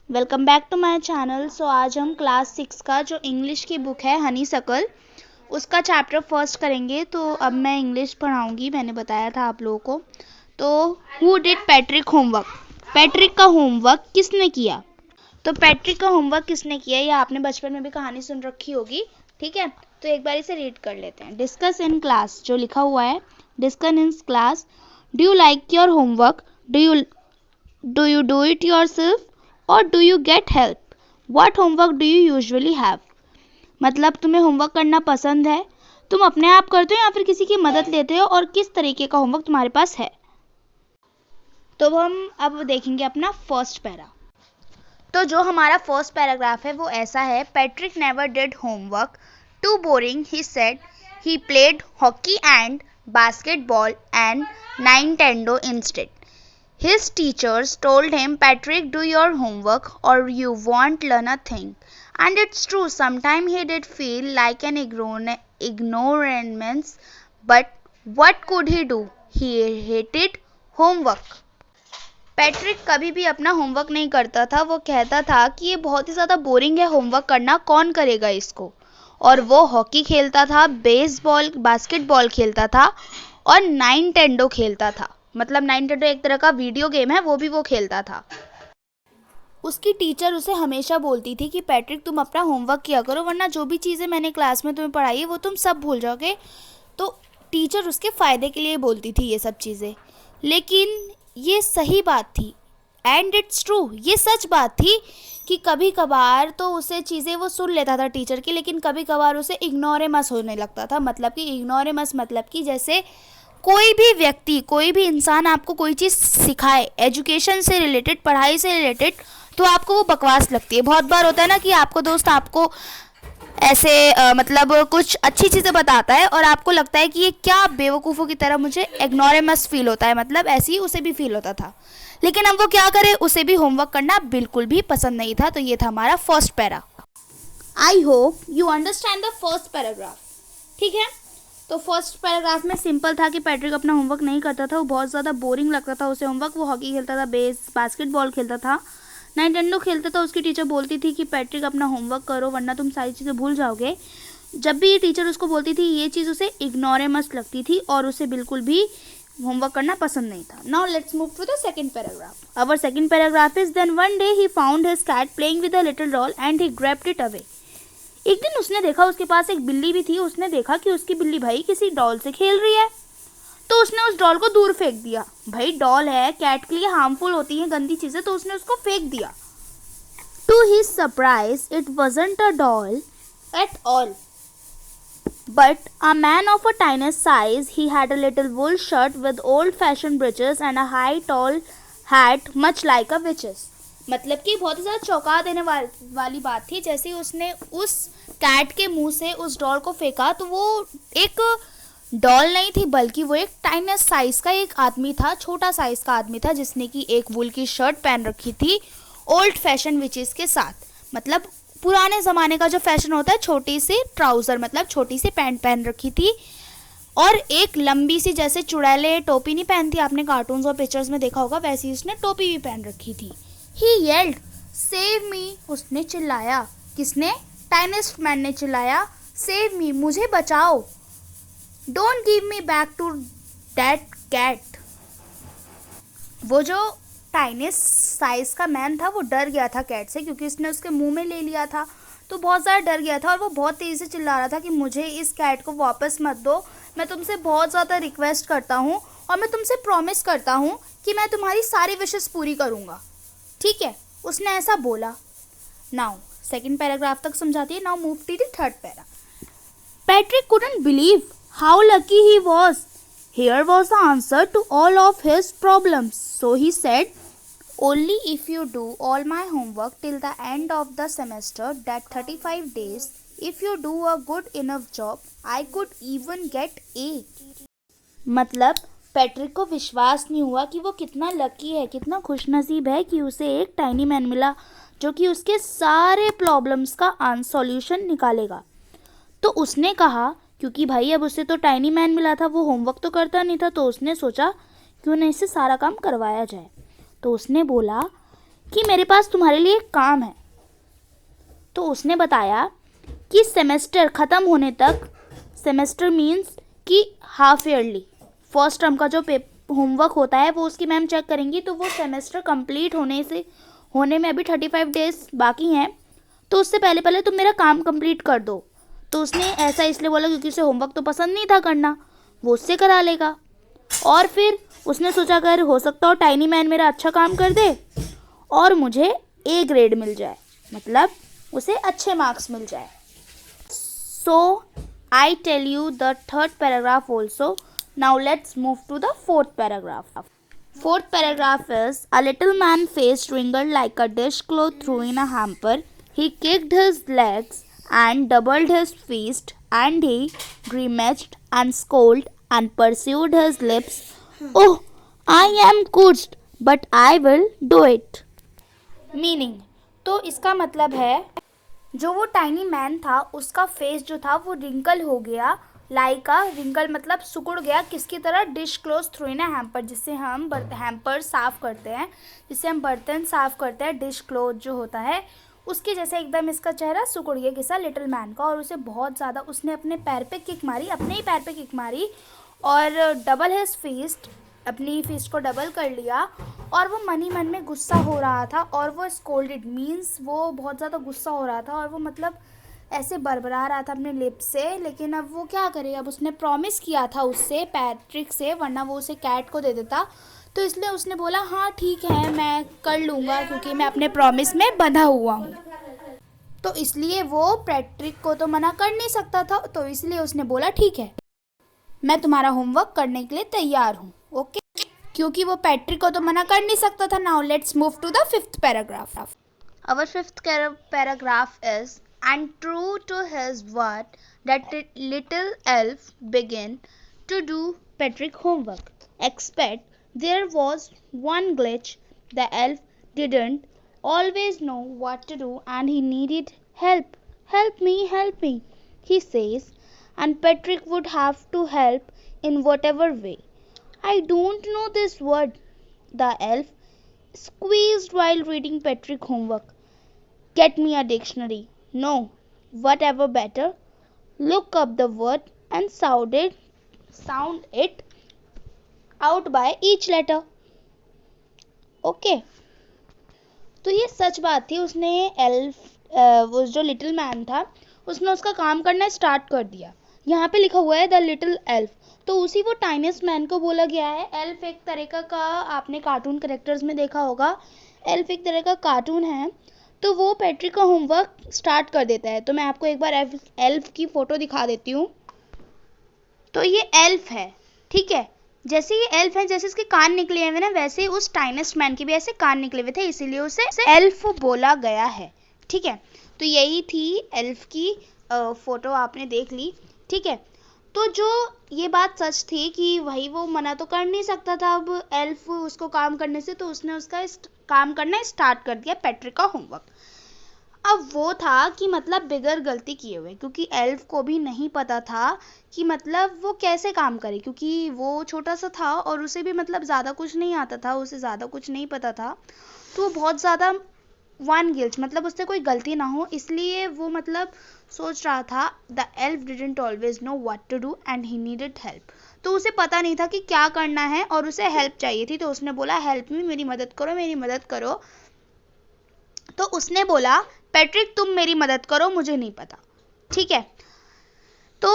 Welcome back to my channel. So आज हम class 6 का जो इंग्लिश की बुक है हनीसकल उसका चैप्टर फर्स्ट करेंगे। तो अब मैं इंग्लिश पढ़ाऊंगी, मैंने बताया था आप लोगों को। तो who did Patrick homework? Patrick का होमवर्क किसने किया? तो पैट्रिक का होमवर्क किसने किया, ये आपने बचपन में भी कहानी सुन रखी होगी। ठीक है, तो एक बार इसे रीड कर लेते हैं। डिस्कस इन क्लास, जो लिखा हुआ है discuss in class. Do you like your homework? Do you do it yourself और do you get help? What homework do you usually have? मतलब तुम्हें होमवर्क करना पसंद है, तुम अपने आप करते हो या फिर किसी की मदद लेते हो, और किस तरीके का होमवर्क तुम्हारे पास है। तो हम अब देखेंगे अपना फर्स्ट पैरा। तो जो हमारा फर्स्ट पैराग्राफ है वो ऐसा है। Patrick never did homework, too boring, he said. He played hockey and basketball and Nintendo instead. His teachers told him, Patrick, do your homework or you won't learn a thing. And it's true, sometimes he did feel like an ignoramus, but what could he do? He hated homework. Patrick कभी भी अपना homework नहीं करता था। वो कहता था कि ये बहुत ही ज़्यादा बोरिंग है होमवर्क करना, कौन करेगा इसको। और वो हॉकी खेलता था, बेसबॉल बास्केटबॉल खेलता था और नाइनटेंडो खेलता था। मतलब नाइनटेंडो एक तरह का वीडियो गेम है, वो भी वो खेलता था। उसकी टीचर उसे हमेशा बोलती थी कि पैट्रिक तुम अपना होमवर्क किया करो, वरना जो भी चीज़ें मैंने क्लास में तुम्हें पढ़ाई है वो तुम सब भूल जाओगे। तो टीचर उसके फ़ायदे के लिए बोलती थी ये सब चीज़ें, लेकिन ये सही बात थी। एंड इट्स ट्रू, ये सच बात थी कि कभी कभार तो उसे चीज़ें वो सुन लेता था टीचर की, लेकिन कभी कभार उसे इग्नोरेमस होने लगता था। मतलब कि इग्नोरेमस मतलब कि जैसे कोई भी व्यक्ति, कोई भी इंसान आपको कोई चीज़ सिखाए एजुकेशन से रिलेटेड, पढ़ाई से रिलेटेड, तो आपको वो बकवास लगती है। बहुत बार होता है ना कि आपको दोस्त आपको ऐसे मतलब कुछ अच्छी चीज़ें बताता है और आपको लगता है कि ये क्या बेवकूफ़ों की तरह मुझे इग्नोरेमस फील होता है। मतलब ऐसे ही उसे भी फील होता था, लेकिन अब वो क्या करे, उसे भी होमवर्क करना बिल्कुल भी पसंद नहीं था। तो ये था हमारा first para. I hope you understand the first paragraph. ठीक है, तो फर्स्ट पैराग्राफ में सिंपल था कि पैट्रिक अपना होमवर्क नहीं करता था, वो बहुत ज़्यादा बोरिंग लगता था उसे होमवर्क। वो हॉकी खेलता था, बास्केटबॉल खेलता था, नाइनटेंडो खेलता था। उसकी टीचर बोलती थी कि पैट्रिक अपना होमवर्क करो वरना तुम सारी चीज़ें भूल जाओगे। जब भी ये टीचर उसको बोलती थी ये चीज़ उसे इग्नोरेमस लगती थी और उसे बिल्कुल भी होमवर्क करना पसंद नहीं था। Now let's move to the second paragraph. Our second paragraph is, then one day he found his cat playing with a little doll and he grabbed it away. एक दिन उसने देखा, उसके पास एक बिल्ली भी थी। उसने देखा कि उसकी बिल्ली भाई किसी डॉल से खेल रही है, तो उसने उस डॉल को दूर फेंक दिया। भाई डॉल है, कैट के लिए हार्मफुल होती हैं गंदी चीज़ें, तो उसने उसको फेंक दिया। To his surprise it wasn't a doll at all, but a man of a tiny size. He had a little wool shirt with old-fashioned breeches and a high tall hat much like a witch's. मतलब कि बहुत ही ज़्यादा चौंका देने वाली बात थी। जैसे ही उसने उस कैट के मुंह से उस डॉल को फेंका, तो वो एक डॉल नहीं थी, बल्कि वो एक टाइनी साइज़ का एक आदमी था, छोटा साइज़ का आदमी था, जिसने कि एक वूल की शर्ट पहन रखी थी ओल्ड फैशन विचेस के साथ। मतलब पुराने ज़माने का जो फैशन होता है, छोटी सी ट्राउज़र मतलब छोटी सी पैंट पहन रखी थी, और एक लंबी सी जैसे चुड़ैले टोपी नहीं पहनती, आपने कार्टून्स और पिक्चर्स में देखा होगा, वैसी उसने टोपी भी पहन रखी थी। ही येल्ड सेव मी, उसने चिल्लाया। किसने? टाइनेस्ट मैन ने चिल्लाया, सेव मी, मुझे बचाओ। Don't give me back to that cat. वो जो टाइनेस्ट साइज का मैन था वो डर गया था कैट से, क्योंकि उसने उसके मुंह में ले लिया था, तो बहुत ज़्यादा डर गया था। और वो बहुत तेज़ी से चिल्ला रहा था कि मुझे इस कैट को वापस मत दो, मैं तुमसे बहुत ज़्यादा रिक्वेस्ट करता हूँ और मैं तुमसे प्रॉमिस करता हूँ कि मैं तुम्हारी सारी विशेस पूरी करूँगा। ठीक है, उसने ऐसा बोला। नाउ सेकेंड पैराग्राफ तक समझाती है। Now move to the third para. Patrick couldn't believe how lucky he was. Here was the answer to all of his problems. So he said, only if you do all my homework till the end of the semester, that 35 days, if you do a good enough job, I could even get A. मतलब Patrick को विश्वास नहीं हुआ कि वो कितना lucky है, कितना खुशनसीब है कि उसे एक टाइनी मैन मिला जो कि उसके सारे प्रॉब्लम्स का सॉल्यूशन निकालेगा। तो उसने कहा, क्योंकि भाई अब उसे तो टाइनी मैन मिला था, वो होमवर्क तो करता नहीं था, तो उसने सोचा क्यों ना इससे सारा काम करवाया जाए। तो उसने बोला कि मेरे पास तुम्हारे लिए एक काम है। तो उसने बताया कि सेमेस्टर ख़त्म होने तक, सेमेस्टर मीन्स कि हाफ ईयरली, फर्स्ट टर्म का जो होमवर्क होता है वो उसकी मैम चेक करेंगी, तो वो सेमेस्टर कंप्लीट होने में अभी 35 डेज बाकी हैं, तो उससे पहले पहले तुम मेरा काम कंप्लीट कर दो। तो उसने ऐसा इसलिए बोला क्योंकि उसे होमवर्क तो पसंद नहीं था करना, वो उससे करा लेगा। और फिर उसने सोचा अगर हो सकता हो टाइनी मैन मेरा अच्छा काम कर दे और मुझे ए ग्रेड मिल जाए, मतलब उसे अच्छे मार्क्स मिल जाए। So I tell you the third paragraph also. Now let's move to the fourth paragraph. Fourth paragraph is, a little man faced wrinkled like a dishcloth through in a hamper. He kicked his legs and doubled his fist, and he grimaced and scolded and pursued his lips. Oh, I am cursed, but I will do it. Meaning, तो इसका मतलब है जो वो tiny man था उसका face जो था वो रिंकल हो गया, लाइक अ रिंकल मतलब सिकुड़ गया, किसकी तरह, डिश क्लोज थ्रू इन अ हैम्पर, जिससे हम हैम्पर साफ़ करते हैं, जिससे हम बर्तन साफ़ करते हैं, डिश क्लोज जो होता है उसके जैसे एकदम इसका चेहरा सिकुड़ गया किसा लिटिल मैन का। और उसे बहुत ज़्यादा, उसने अपने पैर पे किक मारी, अपने ही पैर पे किक मारी, और डबल हिज फिस्ट, अपनी फिस्ट को डबल कर लिया, और वो मन ही मन में गुस्सा हो रहा था, और वो स्कोल्डेड मीन्स वो बहुत ज़्यादा गुस्सा हो रहा था, और वो मतलब ऐसे बरबरा रहा था अपने लिप से। लेकिन अब वो क्या करे, अब उसने प्रॉमिस किया था उससे, पैट्रिक से, वरना वो उसे कैट को दे देता, तो इसलिए उसने बोला हाँ ठीक है मैं कर लूँगा क्योंकि मैं अपने प्रॉमिस में बंधा हुआ हूँ। तो इसलिए वो पैट्रिक को तो मना कर नहीं सकता था, तो इसलिए उसने बोला ठीक है मैं तुम्हारा होमवर्क करने के लिए तैयार हूँ, ओके, क्योंकि वो पैट्रिक को तो मना कर नहीं सकता था। Now let's move to the fifth paragraph. Our fifth paragraph is, and true to his word, that little elf began to do Patrick homework. Except there was one glitch. The elf didn't always know what to do and he needed help. Help me, he says, and Patrick would have to help in whatever way. I don't know this word, the elf squeezed while reading Patrick homework. Get me a dictionary. No, whatever better. Look up the word and sound it out by each letter. Okay. तो ये सच बात थी, उसने वो जो little man था उसने उसका काम करना स्टार्ट कर दिया। यहाँ पे लिखा हुआ है द लिटिल एल्फ, तो उसी वो टाइनेस्ट मैन को बोला गया है। एल्फ एक तरह का आपने कार्टून कैरेक्टर्स में देखा होगा, एल्फ एक तरह का कार्टून है। तो वो पैट्रिक का होमवर्क स्टार्ट कर देता है। तो मैं आपको एक बार एल्फ की फ़ोटो दिखा देती हूँ। तो ये एल्फ है, ठीक है। जैसे ये एल्फ है, जैसे इसके कान निकले हुए ना, वैसे उस टाइनेस्ट मैन के भी ऐसे कान निकले हुए थे, इसीलिए उसे एल्फ बोला गया है, ठीक है। तो यही थी एल्फ की फ़ोटो, आपने देख ली, ठीक है। तो जो ये बात सच थी कि भाई वो मना तो कर नहीं सकता था अब एल्फ उसको काम करने से, तो उसने उसका काम करना स्टार्ट कर दिया पैट्रिक का होमवर्क। अब वो था कि मतलब बिगर गलती किए हुए, क्योंकि एल्फ को भी नहीं पता था कि मतलब वो कैसे काम करे, क्योंकि वो छोटा सा था और उसे भी मतलब ज़्यादा कुछ नहीं आता था, उसे ज़्यादा कुछ नहीं पता था। तो वो बहुत ज़्यादा वन गिल्ट, मतलब उससे कोई गलती ना हो, इसलिए वो मतलब सोच रहा था the elf didn't always know what to do and he needed help. तो उसे पता नहीं था कि क्या करना है और उसे हेल्प चाहिए थी, तो उसने बोला हेल्प मी, मेरी मदद करो, मेरी मदद करो। तो उसने बोला पैट्रिक तुम मेरी मदद करो, मुझे नहीं पता, ठीक है। तो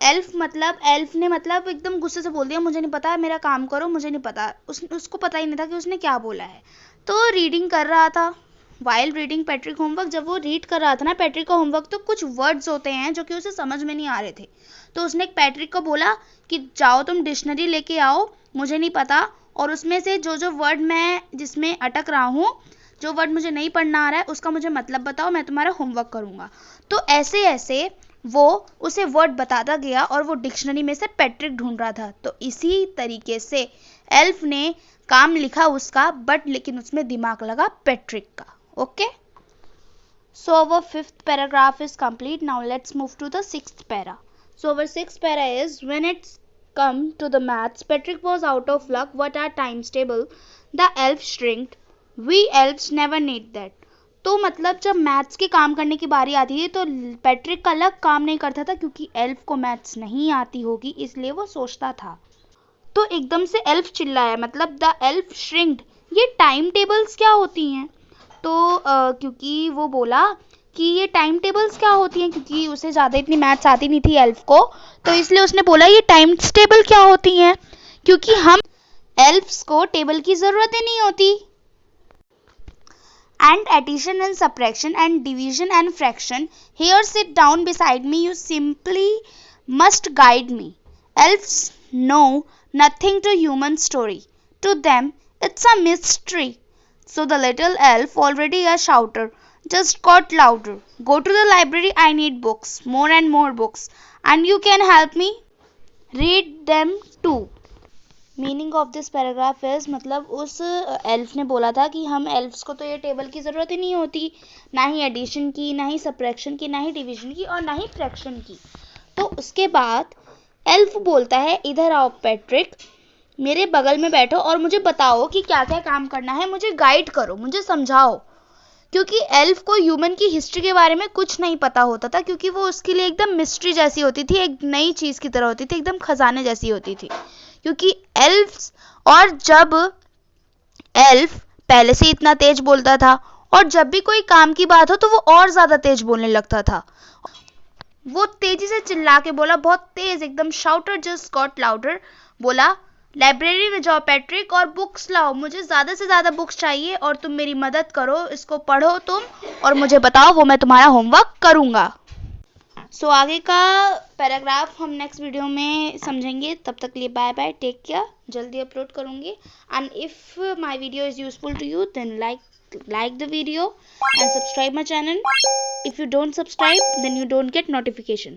एल्फ ने मतलब एकदम गुस्से से बोल दिया मुझे नहीं पता, मेरा काम करो, मुझे नहीं पता। उसको पता ही नहीं था कि उसने क्या बोला है। तो रीडिंग कर रहा था, वाइल रीडिंग पैट्रिक होमवर्क, जब वो रीड कर रहा था ना पैट्रिक का होमवर्क, तो कुछ वर्ड्स होते हैं जो कि उसे समझ में नहीं आ रहे थे। तो उसने पैट्रिक को बोला कि जाओ तुम डिक्शनरी लेके आओ, मुझे नहीं पता, और उसमें से जो जो वर्ड मैं जिसमें अटक रहा हूँ, जो वर्ड मुझे नहीं पढ़ना आ रहा है, उसका मुझे मतलब बताओ, मैं तुम्हारा होमवर्क करूँगा। तो ऐसे ऐसे वो उसे वर्ड बताता गया और वो डिक्शनरी में से पैट्रिक ढूंढ रहा था। तो इसी तरीके से एल्फ ने काम लिखा उसका, बट लेकिन उसमें दिमाग लगा पैट्रिक का, okay. So our fifth paragraph is complete. Now let's move to the sixth para. So our sixth para is, when it's come to the maths, Patrick was out of luck. What are times table? The elf shrinked. We elves never need that. तो मतलब जब maths के काम करने की बारी आती थी तो पैट्रिक का अलग काम नहीं करता था, क्योंकि एल्फ को मैथ्स नहीं आती होगी इसलिए वो सोचता था। तो एकदम से एल्फ चिल्लाया, मतलब द एल्फ श्रिंक्ड, ये टाइम टेबल्स क्या होती हैं? तो क्योंकि वो बोला कि ये टाइम टेबल्स क्या होती हैं, क्योंकि उसे ज़्यादा इतनी मैथ्स आती नहीं थी एल्फ को, तो इसलिए उसने बोला ये टाइम टेबल क्या होती हैं, क्योंकि हम एल्फ्स को टेबल की ज़रूरत ही नहीं होती। And addition and subtraction and division and fraction. Here sit down beside me, you simply must guide me. Elves know nothing to human story. To them it's a mystery. So the little elf, already a shouter, just got louder. Go to the library, I need books, more and more books, and you can help me read them too. Meaning of this paragraph is, मतलब उस elf ने बोला था कि हम elves को तो ये टेबल की ज़रूरत ही नहीं होती, ना ही एडिशन की, ना ही सब्ट्रैक्शन की, ना ही डिवीजन की, और ना ही फ्रैक्शन की। तो उसके बाद एल्फ बोलता है इधर आओ पैट्रिक, मेरे बगल में बैठो और मुझे बताओ कि क्या क्या काम करना है, मुझे गाइड करो, मुझे समझाओ। क्योंकि एल्फ को ह्यूमन की हिस्ट्री के बारे में कुछ नहीं पता होता था, क्योंकि वो उसके लिए एकदम मिस्ट्री जैसी होती थी, एक नई चीज़ की तरह होती थी, एकदम खजाने जैसी होती थी। क्योंकि एल्फ्स, और जब एल्फ पहले से इतना तेज बोलता था और जब भी कोई काम की बात हो तो वो और ज़्यादा तेज बोलने लगता था। वो तेजी से चिल्ला के बोला, बहुत तेज एकदम, शाउटर जस्ट गॉट लाउडर, बोला लाइब्रेरी में जाओ पैट्रिक और बुक्स लाओ, मुझे ज़्यादा से ज़्यादा बुक्स चाहिए और तुम मेरी मदद करो, इसको पढ़ो तुम और मुझे बताओ, वो मैं तुम्हारा होमवर्क करूँगा। सो आगे का पैराग्राफ हम नेक्स्ट वीडियो में समझेंगे। तब तक के लिए बाय बाय, टेक केयर, जल्दी अपलोड करूँगी। And if my video is useful to you then like the video and subscribe my channel. If you don't subscribe then you don't get notification.